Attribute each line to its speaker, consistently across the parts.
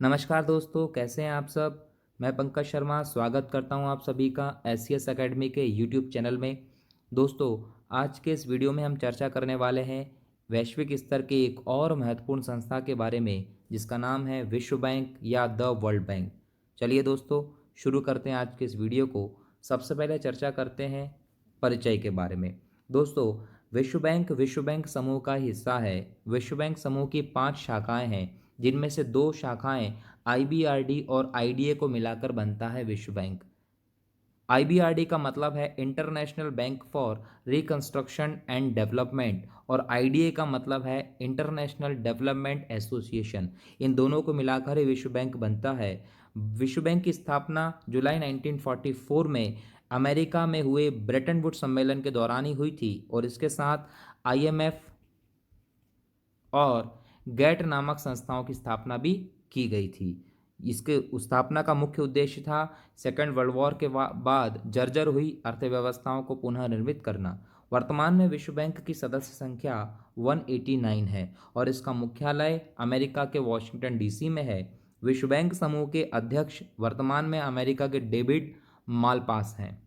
Speaker 1: नमस्कार दोस्तों, कैसे हैं आप सब। मैं पंकज शर्मा स्वागत करता हूं आप सभी का एससीएस एकेडमी के यूट्यूब चैनल में। दोस्तों, आज के इस वीडियो में हम चर्चा करने वाले हैं वैश्विक स्तर के एक और महत्वपूर्ण संस्था के बारे में, जिसका नाम है विश्व बैंक या द वर्ल्ड बैंक। चलिए दोस्तों, शुरू करते हैं आज के इस वीडियो को। सबसे पहले चर्चा करते हैं परिचय के बारे में। दोस्तों, विश्व बैंक समूह का हिस्सा है। विश्व बैंक समूह की 5 शाखाएं हैं, जिनमें से 2 शाखाएं आईबीआरडी और आईडीए को मिलाकर बनता है विश्व बैंक। आईबीआरडी का मतलब है international bank for reconstruction and development और आईडीए का मतलब है इंटरनेशनल डेवलपमेंट एसोसिएशन। इन दोनों को मिलाकर ही विश्व बैंक बनता है। विश्व बैंक की स्थापना जुलाई 1944 में अमेरिका में हुए ब्रेटन वुड्स सम्मेलन के दौरान ही हुई थी और इसके साथ आईएमएफ और गैट नामक संस्थाओं की स्थापना भी की गई थी। इसके स्थापना का मुख्य उद्देश्य था सेकेंड वर्ल्ड वॉर के बाद जर्जर हुई अर्थव्यवस्थाओं को पुनः निर्मित करना। वर्तमान में विश्व बैंक की सदस्य संख्या 189 है और इसका मुख्यालय अमेरिका के वॉशिंगटन डीसी में है। विश्व बैंक समूह के अध्यक्ष वर्तमान में अमेरिका के डेविड मालपास हैं।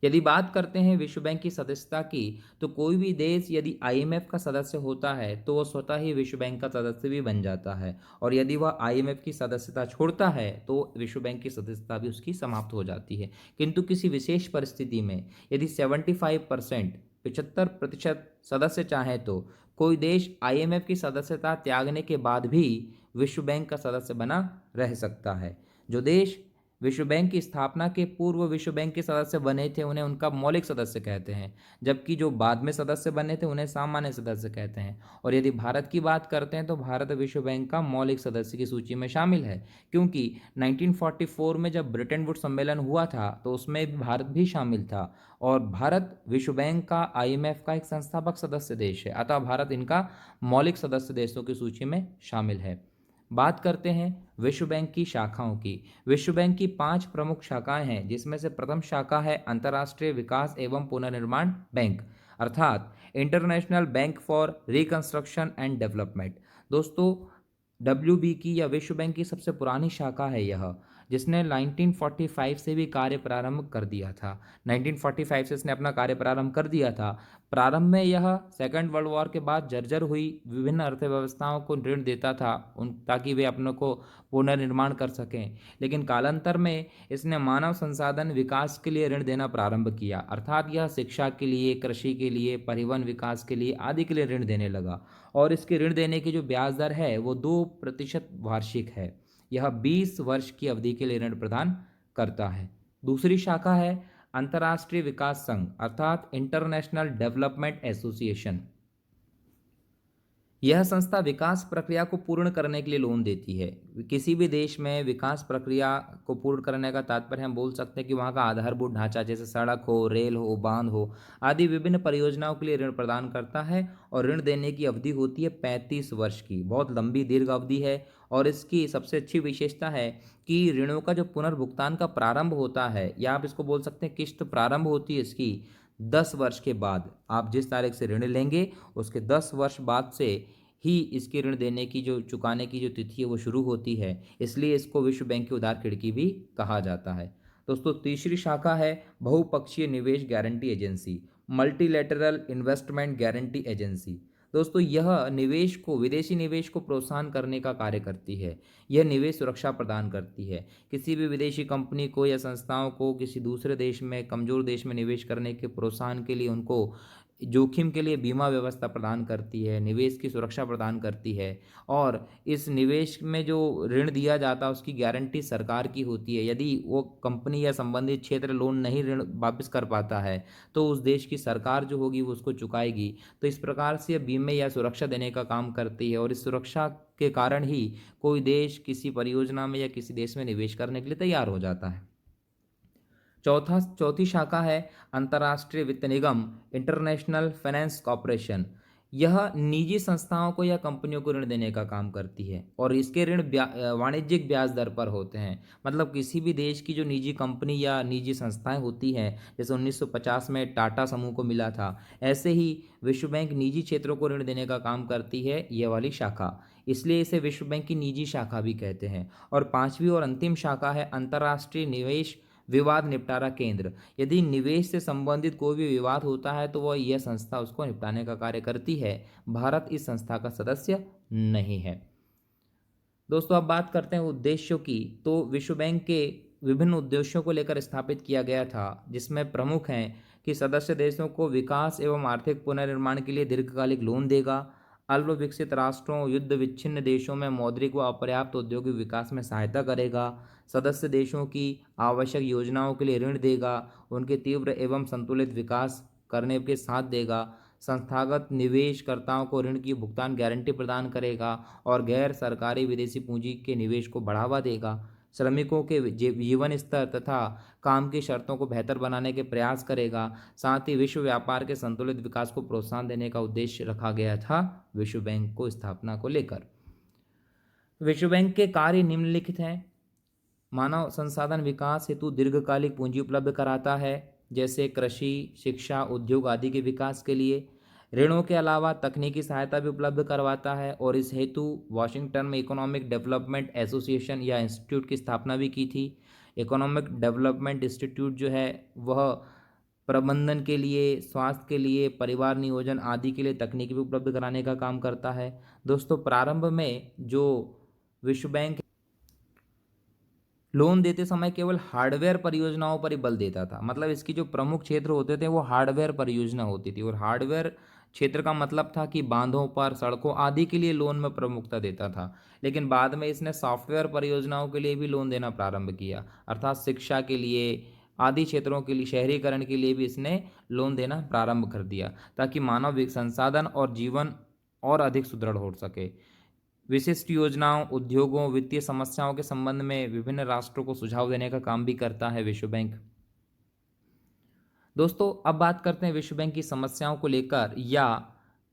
Speaker 1: यदि बात करते हैं विश्व बैंक की सदस्यता की, तो कोई भी देश यदि आईएमएफ का सदस्य होता है तो वह स्वतः ही विश्व बैंक का सदस्य भी बन जाता है, और यदि वह आईएमएफ की सदस्यता छोड़ता है तो विश्व बैंक की सदस्यता भी उसकी समाप्त हो जाती है। किंतु किसी विशेष परिस्थिति में यदि 75% 75% सदस्य चाहे तो कोई देश आईएमएफ की सदस्यता त्यागने के बाद भी विश्व बैंक का सदस्य बना रह सकता है। जो देश विश्व बैंक की स्थापना के पूर्व विश्व बैंक के सदस्य बने थे उन्हें उनका मौलिक सदस्य कहते हैं, जबकि जो बाद में सदस्य बने थे उन्हें सामान्य सदस्य कहते हैं। और यदि भारत की बात करते हैं तो भारत विश्व बैंक का मौलिक सदस्य की सूची में शामिल है, क्योंकि 1944 में जब ब्रिटेन वुड्स सम्मेलन हुआ था तो उसमें भारत भी शामिल था और भारत विश्व बैंक का आईएमएफ का एक संस्थापक सदस्य देश है। अतः भारत इनका मौलिक सदस्य देशों की सूची में शामिल है। बात करते हैं विश्व बैंक की शाखाओं की। विश्व बैंक की 5 प्रमुख शाखाएं हैं, जिसमें से प्रथम शाखा है अंतर्राष्ट्रीय विकास एवं पुनर्निर्माण बैंक, अर्थात international bank for reconstruction and development. दोस्तों, डब्ल्यूबी की या विश्व बैंक की सबसे पुरानी शाखा है यह, जिसने 1945 से भी कार्य प्रारंभ कर दिया था। 1945 से इसने अपना कार्य प्रारंभ कर दिया था। प्रारंभ में यह सेकंड वर्ल्ड वॉर के बाद जर्जर हुई विभिन्न अर्थव्यवस्थाओं को ऋण देता था उन ताकि वे अपनों को पुनर्निर्माण कर सकें, लेकिन कालांतर में इसने मानव संसाधन विकास के लिए ऋण देना प्रारंभ किया, अर्थात यह शिक्षा के लिए, कृषि के लिए, परिवहन विकास के लिए आदि के लिए ऋण देने लगा। और इसके ऋण देने की जो ब्याज दर है वो 2% वार्षिक है। यह 20 वर्ष की अवधि के लिए ऋण प्रदान करता है। दूसरी शाखा है अंतर्राष्ट्रीय विकास संघ, अर्थात इंटरनेशनल डेवलपमेंट एसोसिएशन। यह संस्था विकास प्रक्रिया को पूर्ण करने के लिए लोन देती है। किसी भी देश में विकास प्रक्रिया को पूर्ण करने का तात्पर्य हम बोल सकते हैं कि वहाँ का आधारभूत ढांचा, जैसे सड़क हो, रेल हो, बांध हो आदि विभिन्न परियोजनाओं के लिए ऋण प्रदान करता है। और ऋण देने की अवधि होती है 35 वर्ष की, बहुत लंबी दीर्घ अवधि है। और इसकी सबसे अच्छी विशेषता है कि ऋणों का जो पुनर्भुगतान का प्रारंभ होता है, या आप इसको बोल सकते हैं किस्त प्रारंभ होती है इसकी 10 वर्ष के बाद। आप जिस तारीख से ऋण लेंगे उसके 10 वर्ष बाद से ही इसके ऋण देने की जो चुकाने की जो तिथि है वो शुरू होती है। इसलिए इसको विश्व बैंक की उदार खिड़की भी कहा जाता है। दोस्तों, तीसरी शाखा है बहुपक्षीय निवेश guarantee agency, multilateral investment guarantee agency. दोस्तों, यह निवेश को, विदेशी निवेश को प्रोत्साहन करने का कार्य करती है। यह निवेश सुरक्षा प्रदान करती है। किसी भी विदेशी कंपनी को या संस्थाओं को किसी दूसरे देश में, कमजोर देश में निवेश करने के प्रोत्साहन के लिए उनको जोखिम के लिए बीमा व्यवस्था प्रदान करती है, निवेश की सुरक्षा प्रदान करती है। और इस निवेश में जो ऋण दिया जाता है उसकी गारंटी सरकार की होती है। यदि वो कंपनी या संबंधित क्षेत्र लोन नहीं ऋण वापस कर पाता है तो उस देश की सरकार जो होगी वो उसको चुकाएगी। तो इस प्रकार से बीमे या सुरक्षा देने का काम करती है, और इस सुरक्षा के कारण ही कोई देश किसी परियोजना में या किसी देश में निवेश करने के लिए तैयार हो जाता है। चौथी शाखा है अंतर्राष्ट्रीय वित्त निगम, इंटरनेशनल फाइनेंस कॉरपोरेशन। यह निजी संस्थाओं को या कंपनियों को ऋण देने का काम करती है और इसके ऋण वाणिज्यिक ब्याज दर पर होते हैं। मतलब किसी भी देश की जो निजी कंपनी या निजी संस्थाएं होती हैं, जैसे 1950 में टाटा समूह को मिला था, ऐसे ही विश्व बैंक निजी क्षेत्रों को ऋण देने का काम करती है, यह वाली शाखा। इसलिए इसे विश्व बैंक की निजी शाखा भी कहते हैं। और पांचवी और अंतिम शाखा है अंतर्राष्ट्रीय निवेश विवाद निपटारा केंद्र। यदि निवेश से संबंधित कोई भी विवाद होता है तो वह यह संस्था उसको निपटाने का कार्य करती है। भारत इस संस्था का सदस्य नहीं है। दोस्तों अब बात करते हैं उद्देश्यों की। तो विश्व बैंक के विभिन्न उद्देश्यों को लेकर स्थापित किया गया था, जिसमें प्रमुख हैं कि सदस्य देशों को विकास एवं आर्थिक पुनर्निर्माण के लिए दीर्घकालिक लोन देगा, अल्प विकसित राष्ट्रों, युद्ध विच्छिन्न देशों में मौद्रिक व अपर्याप्त औद्योगिक विकास में सहायता करेगा, सदस्य देशों की आवश्यक योजनाओं के लिए ऋण देगा, उनके तीव्र एवं संतुलित विकास करने के साथ देगा, संस्थागत निवेशकर्ताओं को ऋण की भुगतान गारंटी प्रदान करेगा और गैर सरकारी विदेशी पूंजी के निवेश को बढ़ावा देगा, श्रमिकों के जीवन स्तर तथा काम की शर्तों को बेहतर बनाने के प्रयास करेगा। साथ ही विश्व व्यापार के संतुलित विकास को प्रोत्साहन देने का उद्देश्य रखा गया था विश्व बैंक को स्थापना को लेकर। विश्व बैंक के कार्य निम्नलिखित हैं। मानव संसाधन विकास हेतु दीर्घकालिक पूंजी उपलब्ध कराता है, जैसे कृषि, शिक्षा, उद्योग आदि के विकास के लिए। ऋणों के अलावा तकनीकी सहायता भी उपलब्ध करवाता है और इस हेतु वॉशिंगटन में इकोनॉमिक डेवलपमेंट एसोसिएशन या इंस्टीट्यूट की स्थापना भी की थी। इकोनॉमिक डेवलपमेंट इंस्टीट्यूट जो है वह प्रबंधन के लिए, स्वास्थ्य के लिए, परिवार नियोजन आदि के लिए तकनीकी भी उपलब्ध कराने का काम करता है। दोस्तों प्रारंभ में जो विश्व बैंक लोन देते समय केवल हार्डवेयर परियोजनाओं पर ही बल देता था। मतलब इसकी जो प्रमुख क्षेत्र होते थे वो हार्डवेयर परियोजना होती थी, और हार्डवेयर क्षेत्र का मतलब था कि बांधों पर, सड़कों आदि के लिए लोन में प्रमुखता देता था। लेकिन बाद में इसने सॉफ्टवेयर परियोजनाओं के लिए भी लोन देना प्रारंभ किया, अर्थात शिक्षा के लिए आदि क्षेत्रों के लिए, शहरीकरण के लिए भी इसने लोन देना प्रारंभ कर दिया, ताकि मानव संसाधन और जीवन और अधिक सुदृढ़ हो सके। विशिष्ट योजनाओं, उद्योगों, वित्तीय समस्याओं के संबंध में विभिन्न राष्ट्रों को सुझाव देने का काम भी करता है विश्व बैंक। दोस्तों अब बात करते हैं विश्व बैंक की समस्याओं को लेकर, या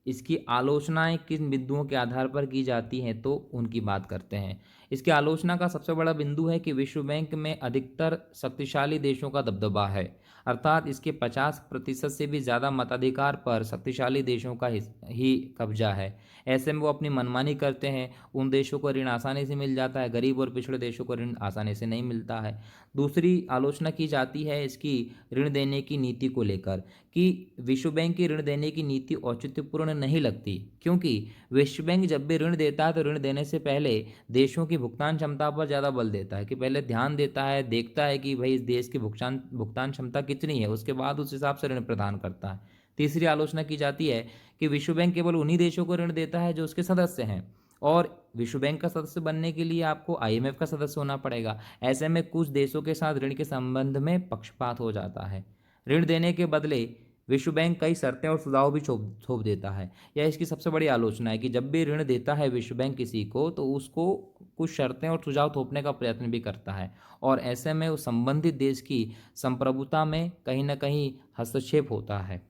Speaker 1: इसकी आलोचनाएं किन बिंदुओं के आधार पर की जाती हैं, तो उनकी बात करते हैं। इसकी आलोचना का सबसे बड़ा बिंदु है कि विश्व बैंक में अधिकतर शक्तिशाली देशों का दबदबा है, अर्थात इसके 50% से भी ज़्यादा मताधिकार पर शक्तिशाली देशों का ही कब्जा है। ऐसे में वो अपनी मनमानी करते हैं। उन देशों को ऋण आसानी से मिल जाता है, गरीब और पिछड़े देशों को ऋण आसानी से नहीं मिलता है। दूसरी आलोचना की जाती है इसकी ऋण देने की नीति को लेकर, कि विश्व बैंक की ऋण देने की नीति औचित्यपूर्ण नहीं लगती, क्योंकि विश्व बैंक जब भी ऋण देता है तो ऋण देने से पहले देशों की भुगतान क्षमता पर ज़्यादा बल देता है, कि पहले ध्यान देता है, देखता है कि भाई इस देश की भुगतान भुगतान क्षमता कितनी है, उसके बाद उस हिसाब से ऋण प्रदान करता है। तीसरी आलोचना की जाती है कि विश्व बैंक केवल उन्हीं देशों को ऋण देता है जो उसके सदस्य हैं, और विश्व बैंक का सदस्य बनने के लिए आपको आईएमएफ का सदस्य होना पड़ेगा। ऐसे में कुछ देशों के साथ ऋण के संबंध में पक्षपात हो जाता है। ऋण देने के बदले विश्व बैंक कई शर्तें और सुझाव भी थोप देता है। यह इसकी सबसे बड़ी आलोचना है कि जब भी ऋण देता है विश्व बैंक किसी को, तो उसको कुछ शर्तें और सुझाव थोपने का प्रयत्न भी करता है, और ऐसे में उस संबंधित देश की संप्रभुता में कहीं ना कहीं हस्तक्षेप होता है।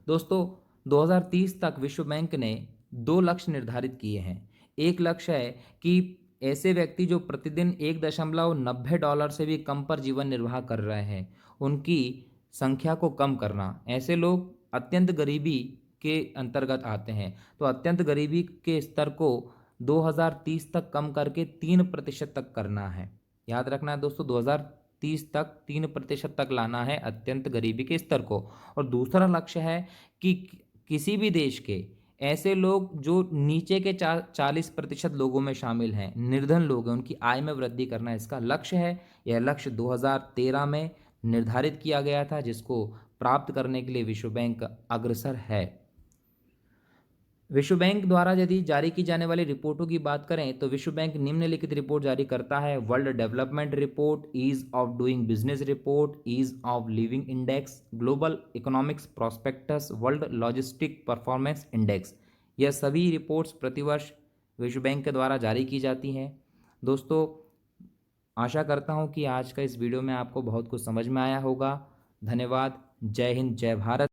Speaker 1: दोस्तों 2030 तक विश्व बैंक ने 2 लक्ष्य निर्धारित किए हैं। एक लक्ष्य है कि ऐसे व्यक्ति जो प्रतिदिन $1.90 से भी कम पर जीवन निर्वाह कर रहे हैं, उनकी संख्या को कम करना। ऐसे लोग अत्यंत गरीबी के अंतर्गत आते हैं, तो अत्यंत गरीबी के स्तर को 2030 तक कम करके 3% तक करना है। याद रखना है दोस्तों, 2030 तक 3% तक लाना है अत्यंत गरीबी के स्तर को। और दूसरा लक्ष्य है कि किसी भी देश के ऐसे लोग जो नीचे के 40% लोगों में शामिल हैं, निर्धन लोग हैं, उनकी आय में वृद्धि करना इसका लक्ष्य है। यह लक्ष्य 2013 में निर्धारित किया गया था, जिसको प्राप्त करने के लिए विश्व बैंक अग्रसर है। विश्व बैंक द्वारा यदि जारी की जाने वाली रिपोर्टों की बात करें तो विश्व बैंक निम्नलिखित रिपोर्ट जारी करता है: world development report, ease of doing business report, ease of living index, global economics prospectus, world logistic performance index. यह सभी रिपोर्ट्स प्रतिवर्ष विश्व बैंक के द्वारा जारी की जाती हैं। दोस्तों आशा करता हूँ कि आज का इस वीडियो में आपको बहुत कुछ समझ में आया होगा। धन्यवाद। जय हिंद, जय भारत।